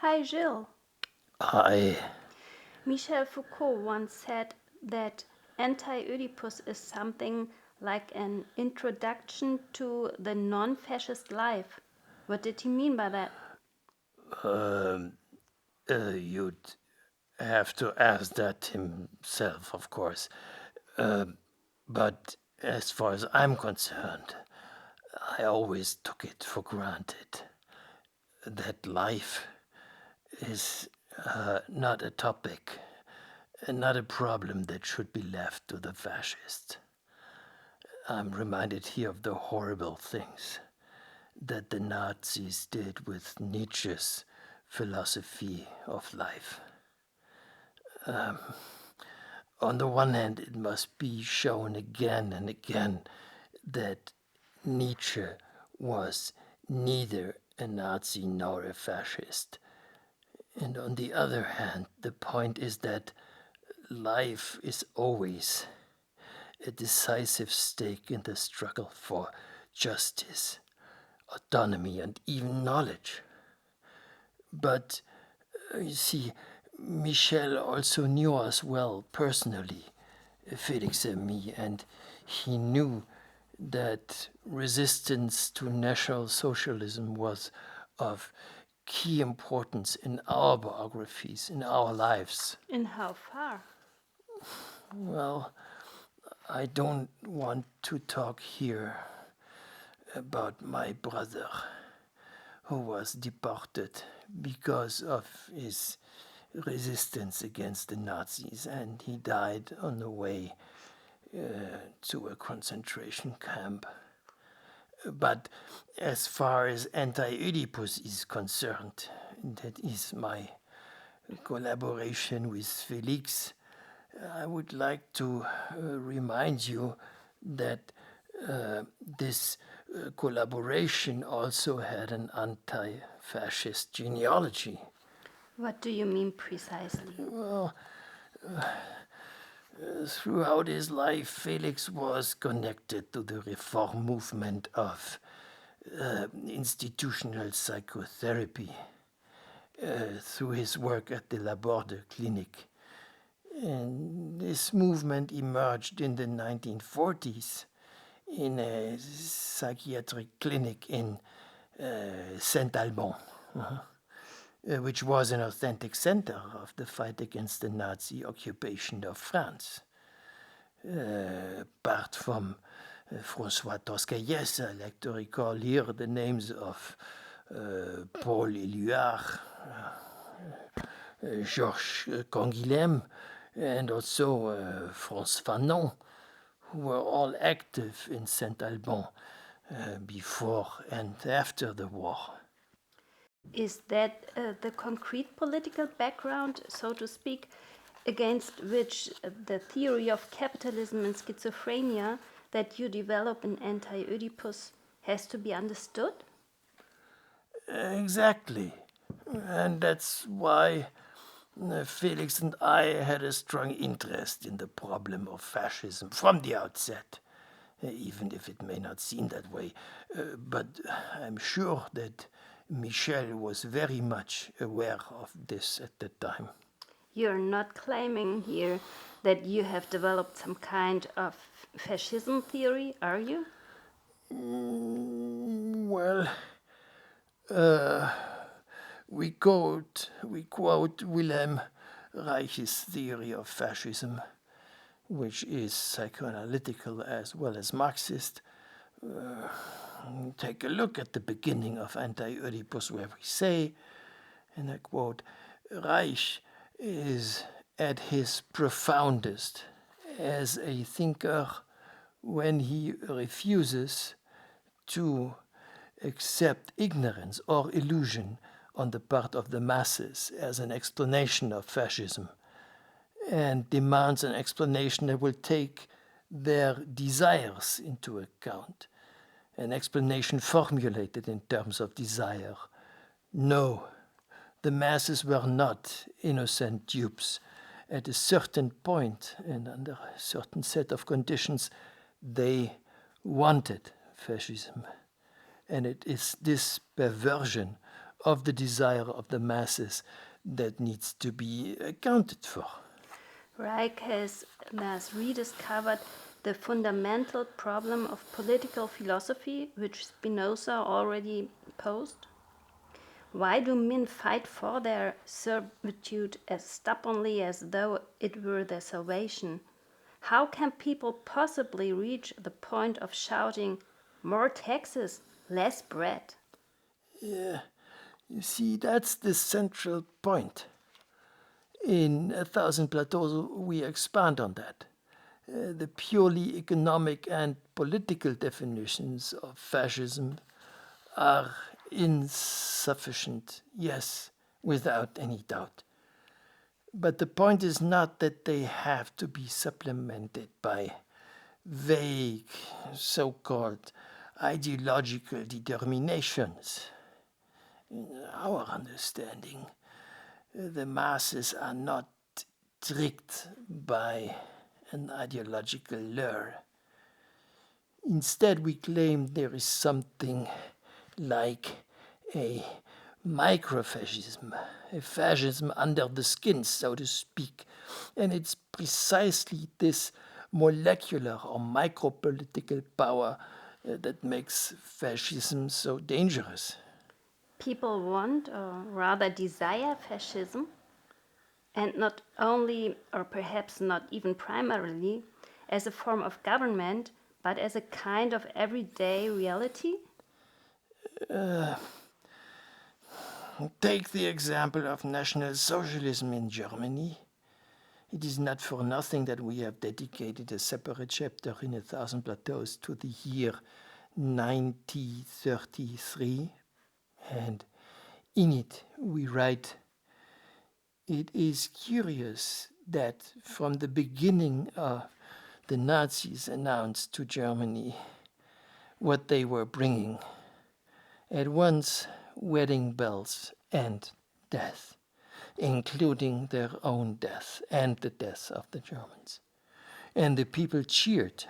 Hi, Gilles. I Michel Foucault once said that Anti-Oedipus is something like an introduction to the non-fascist life. What did he mean by that? you'd have to ask that himself, of course. But as far as I'm concerned, I always took it for granted that life is not a topic and not a problem that should be left to the fascists. I'm reminded here of the horrible things that the Nazis did with Nietzsche's philosophy of life. On the one hand, it must be shown again and again that Nietzsche was neither a Nazi nor a fascist. And on the other hand, the point is that life is always a decisive stake in the struggle for justice, autonomy, and even knowledge. But you see, Michel also knew us well personally, Felix and me, and he knew that resistance to National Socialism was of key importance in our biographies, in our lives. In how far? Well, I don't want to talk here about my brother who was deported because of his resistance against the Nazis, and he died on the way to a concentration camp. But as far as Anti-Oedipus is concerned, that is my collaboration with Felix, I would like to remind you that this collaboration also had an anti-fascist genealogy. What do you mean precisely? Well, throughout his life, Felix was connected to the reform movement of institutional psychotherapy through his work at the Laborde Clinic. And this movement emerged in the 1940s in a psychiatric clinic in Saint-Alban, which was an authentic center of the fight against the Nazi occupation of France. Apart from François Toscaïès, I like to recall here the names of Paul Éluard, Georges Canguilhem, and also Frantz Fanon, who were all active in Saint-Alban before and after the war. Is that the concrete political background, so to speak, against which the theory of capitalism and schizophrenia that you develop in Anti-Oedipus has to be understood? Exactly. And that's why Felix and I had a strong interest in the problem of fascism from the outset, even if it may not seem that way. But I'm sure that Michel was very much aware of this at the time. You're not claiming here that you have developed some kind of fascism theory, are you? Well, we quote Wilhelm Reich's theory of fascism, which is psychoanalytical as well as Marxist. Take a look at the beginning of Anti-Oedipus, where we say, and I quote, Reich is at his profoundest as a thinker when he refuses to accept ignorance or illusion on the part of the masses as an explanation of fascism, and demands an explanation that will take their desires into account, an explanation formulated in terms of desire. No, the masses were not innocent dupes. At a certain point and under a certain set of conditions, they wanted fascism. And it is this perversion of the desire of the masses that needs to be accounted for. Reich has thus rediscovered the fundamental problem of political philosophy, which Spinoza already posed. Why do men fight for their servitude as stubbornly as though it were their salvation? How can people possibly reach the point of shouting, more taxes, less bread? Yeah, you see, that's the central point. In 1,000 Plateaus, we expand on that. The purely economic and political definitions of fascism are insufficient, yes, without any doubt. But the point is not that they have to be supplemented by vague, so-called ideological determinations. In our understanding, the masses are not tricked by an ideological lure. Instead, we claim there is something like a microfascism, a fascism under the skin, so to speak. And it's precisely this molecular or micropolitical power that makes fascism so dangerous. People want, or rather desire, fascism, and not only, or perhaps not even primarily, as a form of government, but as a kind of everyday reality? Take the example of National Socialism in Germany. It is not for nothing that we have dedicated a separate chapter in 1,000 Plateaus to the year 1933, and in it we write, "It is curious that from the beginning the Nazis announced to Germany what they were bringing. At once wedding bells and death, including their own death and the death of the Germans. And the people cheered,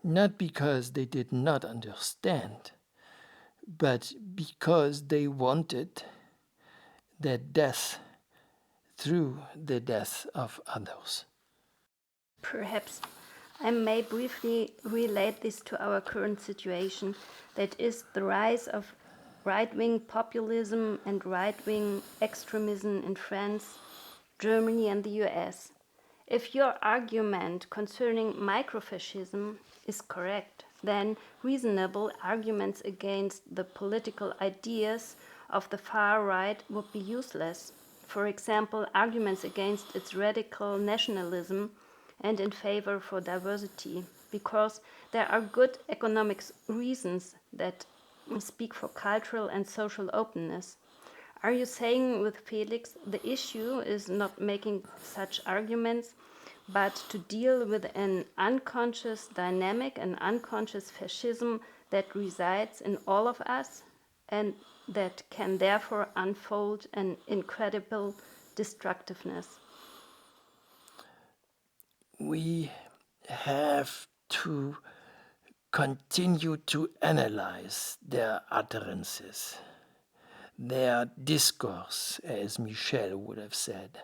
not because they did not understand, but because they wanted that death through the death of others." Perhaps I may briefly relate this to our current situation, that is, the rise of right-wing populism and right-wing extremism in France, Germany, and the US. If your argument concerning microfascism is correct, then reasonable arguments against the political ideas of the far right would be useless. For example, arguments against its radical nationalism and in favor for diversity, because there are good economic reasons that speak for cultural and social openness. Are you saying with Felix the issue is not making such arguments, but to deal with an unconscious dynamic, an unconscious fascism that resides in all of us and that can therefore unfold an incredible destructiveness? We have to continue to analyze their utterances, their discourse, as Michel would have said.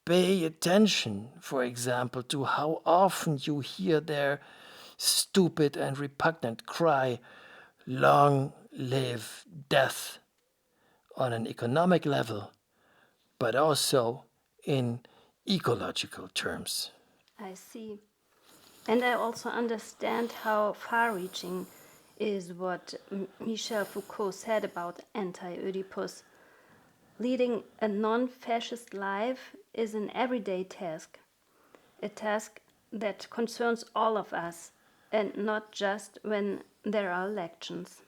Pay attention, for example, to how often you hear their stupid and repugnant cry, "Long live death," on an economic level, but also in ecological terms. I see. And I also understand how far-reaching is what Michel Foucault said about Anti-Oedipus. Leading a non-fascist life is an everyday task, a task that concerns all of us, and not just when there are elections.